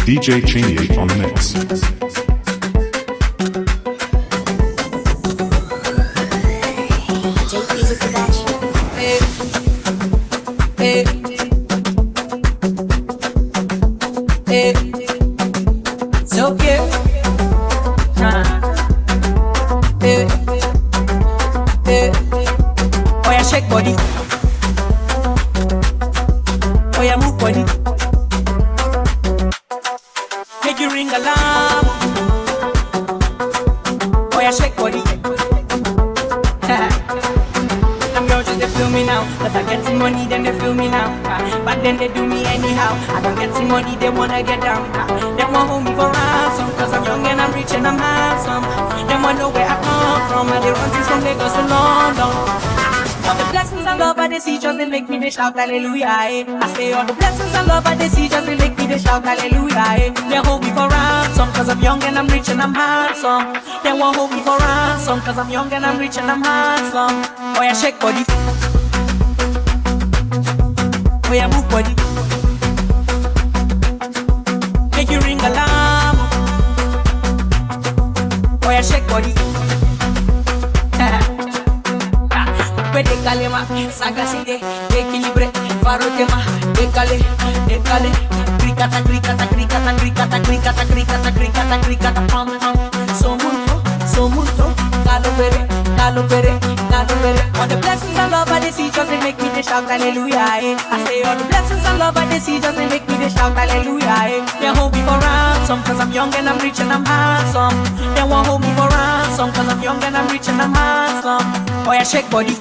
DJ Chaniate on the mix. So cute. Oh yeah, shake body. Oh yeah, move body. Make you ring alarm. Oh yeah, shake body. I'm girls just they feel me now. Cause I get some money, then they feel me now. But then they do me anyhow. I don't get some money, they wanna get down. They want hold me for ransom. Cause I'm young and I'm rich and I'm handsome. They wanna know where I come from. And they run things from Lagos to London. All the blessings and love I they see just they make me they shout hallelujah. I say all the blessings and love I they see just they make me they shout hallelujah. They hold me for ransom cause I'm young and I'm rich and I'm handsome. They won't hold me for ransom cause I'm young and I'm rich and I'm handsome. Oh yeah, shake body. Oh yeah, move body. Make you ring alarm. Oh yeah, shake body. Décale más, sagacité, equilibre, farote más, décale, décale, cricata, cricata, cricata, cricata, cricata, cricata, cricata, cricata, pam, pam, so mucho, calopere, calopere, calopere. All the blessings and love I they see just they make me they shout hallelujah. I say all the blessings and love I they see just they make me they shout hallelujah. They hold me for ransom cause I'm young and I'm rich and I'm handsome. They won't hold me for ransom cause I'm young and I'm rich and I'm handsome. Oh yeah, shake body.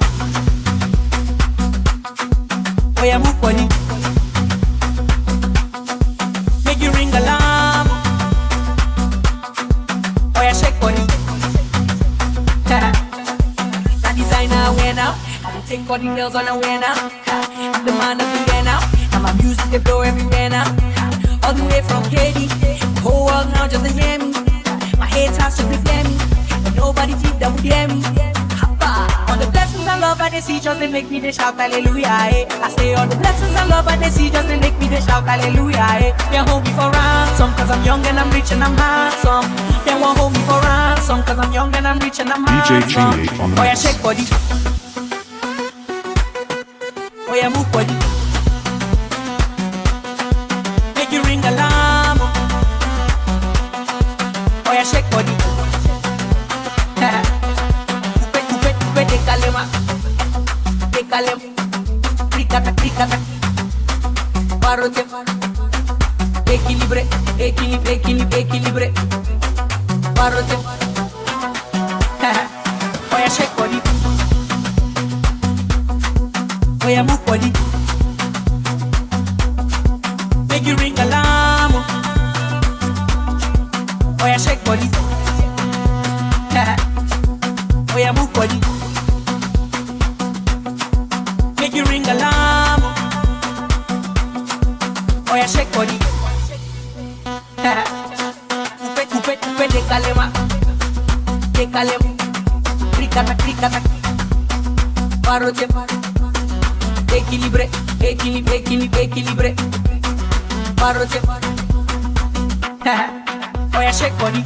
Oh yeah, move body. Make you ring alarm. Oh yeah, shake body. That designer wear now. I take all the girls on the way now. I'm the man of the year now. And my music they blow everywhere now. All the way from KD. The whole world now just to hear me. My haters just to fear me. But nobody think that would hear me. All the blessings and love I they see just they make me they shout hallelujah. I say all the blessings and love I they see just they make me they shout hallelujah. They hold me for ransom cause I'm young and I'm rich and I'm handsome. They won't hold me for ransom cause I'm young and I'm rich and I'm DJ handsome. Chaniate on the Oh yeah, mix. shake body. Oh yeah, move body. Make you ring alarm. Oh yeah, shake body. Décale más, décale, cricata, cricata, parote, equilibre, equilibre, equilibre, equilibre, parote. Oh yeah, shake body. Oh yeah, move body. Make you ring alarm. Oh yeah, shake body. Oh yeah, move body. Make you ring alarm. Oh yeah, shake body. Coupe, coupe, décale más, décale, cricata, cricata, parote, equilibre, equilibre, equilibre, equilibre, parote. Oh yeah, shake body.